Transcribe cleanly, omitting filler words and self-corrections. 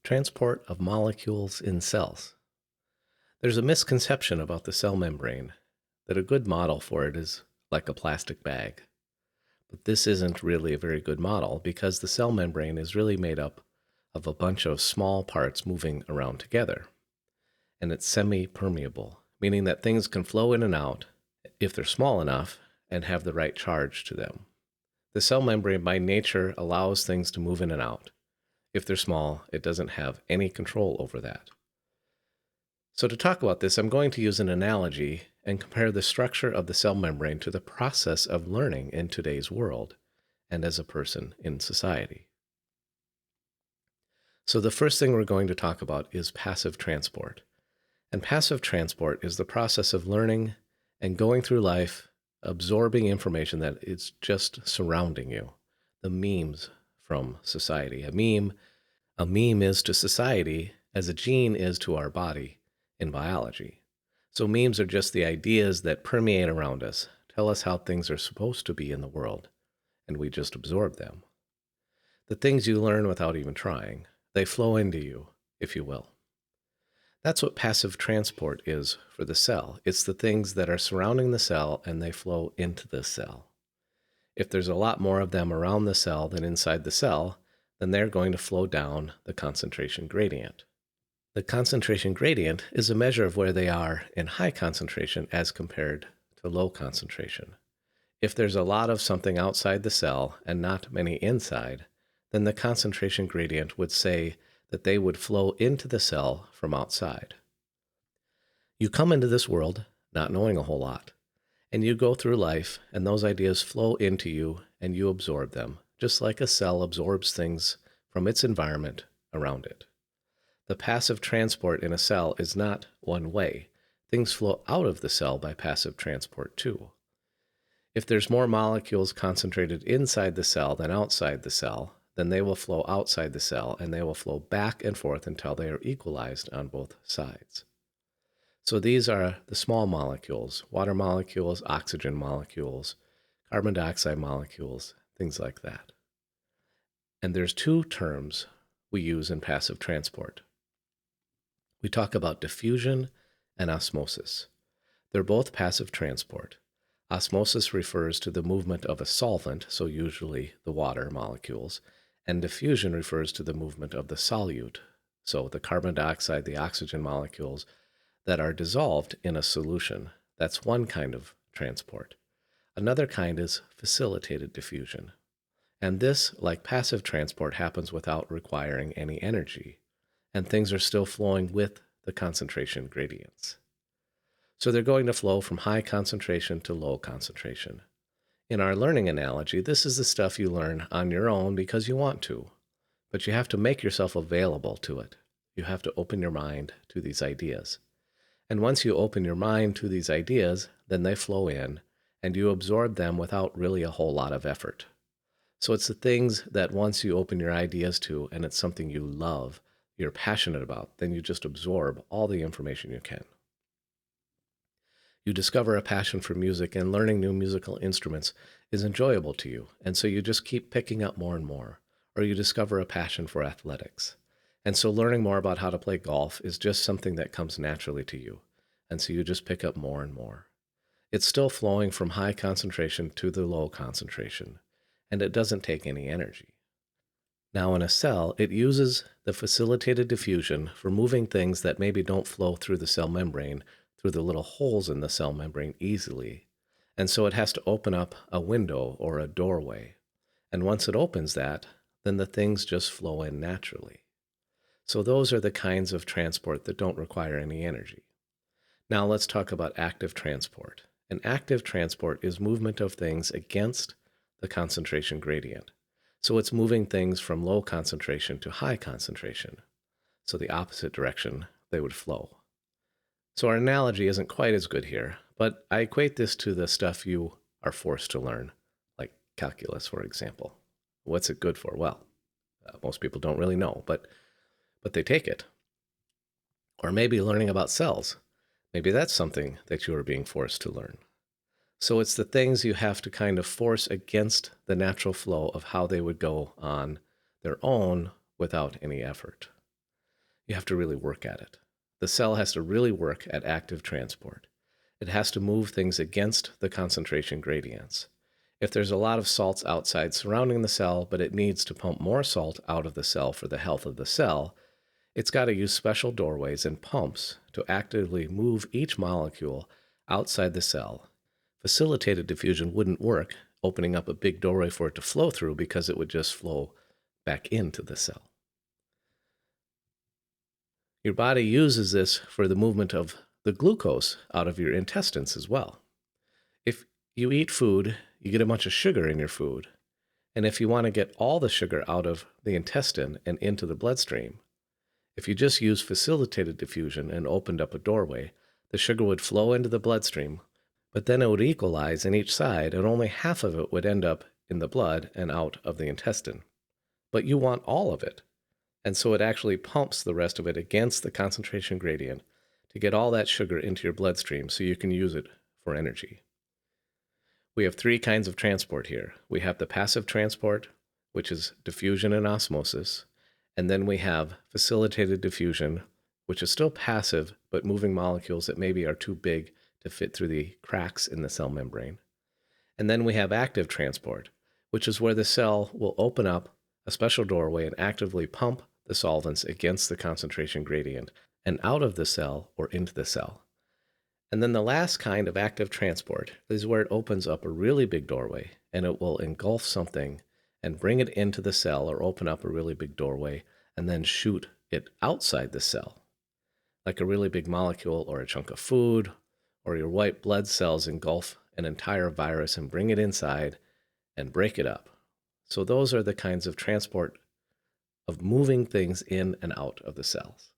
Transport of molecules in cells. There's a misconception about the cell membrane that a good model for it is like a plastic bag. But this isn't really a very good model because the cell membrane is really made up of a bunch of small parts moving around together. And it's semi-permeable, meaning that things can flow in and out if they're small enough and have the right charge to them. The cell membrane by nature allows things to move in and out. If they're small, it doesn't have any control over that. So to talk about this, I'm going to use an analogy and compare the structure of the cell membrane to the process of learning in today's world and as a person in society. So the first thing we're going to talk about is passive transport. And passive transport is the process of learning and going through life, absorbing information that is just surrounding you. The memes from society. A meme is to society as a gene is to our body in biology. So memes are just the ideas that permeate around us, tell us how things are supposed to be in the world, and we just absorb them. The things you learn without even trying, they flow into you, if you will. That's what passive transport is for the cell. It's the things that are surrounding the cell and they flow into the cell. If there's a lot more of them around the cell than inside the cell, then they're going to flow down the concentration gradient. The concentration gradient is a measure of where they are in high concentration as compared to low concentration. If there's a lot of something outside the cell and not many inside, then the concentration gradient would say that they would flow into the cell from outside. You come into this world not knowing a whole lot, and you go through life and those ideas flow into you and you absorb them, just like a cell absorbs things from its environment around it. The passive transport in a cell is not one way. Things flow out of the cell by passive transport too. If there's more molecules concentrated inside the cell than outside the cell, then they will flow outside the cell and they will flow back and forth until they are equalized on both sides. So these are the small molecules, water molecules, oxygen molecules, carbon dioxide molecules, things like that. And there's two terms we use in passive transport. We talk about diffusion and osmosis. They're both passive transport. Osmosis refers to the movement of a solvent, so usually the water molecules, and diffusion refers to the movement of the solute, so the carbon dioxide, the oxygen molecules that are dissolved in a solution. That's one kind of transport. Another kind is facilitated diffusion. And this, like passive transport, happens without requiring any energy, and things are still flowing with the concentration gradients. So they're going to flow from high concentration to low concentration. In our learning analogy, this is the stuff you learn on your own because you want to, but you have to make yourself available to it. You have to open your mind to these ideas. And once you open your mind to these ideas, then they flow in, and you absorb them without really a whole lot of effort. So it's the things that once you open your ideas to, and it's something you love, you're passionate about, then you just absorb all the information you can. You discover a passion for music, and learning new musical instruments is enjoyable to you, and so you just keep picking up more and more. Or you discover a passion for athletics. And so learning more about how to play golf is just something that comes naturally to you, and so you just pick up more and more. It's still flowing from high concentration to the low concentration, and it doesn't take any energy. Now in a cell, it uses the facilitated diffusion for moving things that maybe don't flow through the cell membrane through the little holes in the cell membrane easily. And so it has to open up a window or a doorway. And once it opens that, then the things just flow in naturally. So those are the kinds of transport that don't require any energy. Now let's talk about active transport. An active transport is movement of things against the concentration gradient. So it's moving things from low concentration to high concentration. So the opposite direction they would flow. So our analogy isn't quite as good here, but I equate this to the stuff you are forced to learn, like calculus, for example. What's it good for? Well, most people don't really know, but they take it. Or maybe learning about cells. Maybe that's something that you are being forced to learn. So it's the things you have to kind of force against the natural flow of how they would go on their own without any effort. You have to really work at it. The cell has to really work at active transport. It has to move things against the concentration gradients. If there's a lot of salts outside surrounding the cell, but it needs to pump more salt out of the cell for the health of the cell, it's got to use special doorways and pumps to actively move each molecule outside the cell. Facilitated diffusion wouldn't work, opening up a big doorway for it to flow through, because it would just flow back into the cell. Your body uses this for the movement of the glucose out of your intestines as well. If you eat food, you get a bunch of sugar in your food. And if you want to get all the sugar out of the intestine and into the bloodstream, if you just use facilitated diffusion and opened up a doorway, the sugar would flow into the bloodstream, but then it would equalize in each side, and only half of it would end up in the blood and out of the intestine. But you want all of it. And so it actually pumps the rest of it against the concentration gradient to get all that sugar into your bloodstream so you can use it for energy. We have three kinds of transport here. We have the passive transport, which is diffusion and osmosis. And then we have facilitated diffusion, which is still passive, but moving molecules that maybe are too big to fit through the cracks in the cell membrane. And then we have active transport, which is where the cell will open up a special doorway and actively pump the solvents against the concentration gradient and out of the cell or into the cell. And then the last kind of active transport is where it opens up a really big doorway, and it will engulf something and bring it into the cell, or open up a really big doorway and then shoot it outside the cell, like a really big molecule or a chunk of food, or your white blood cells engulf an entire virus and bring it inside and break it up. So those are the kinds of transport of moving things in and out of the cells.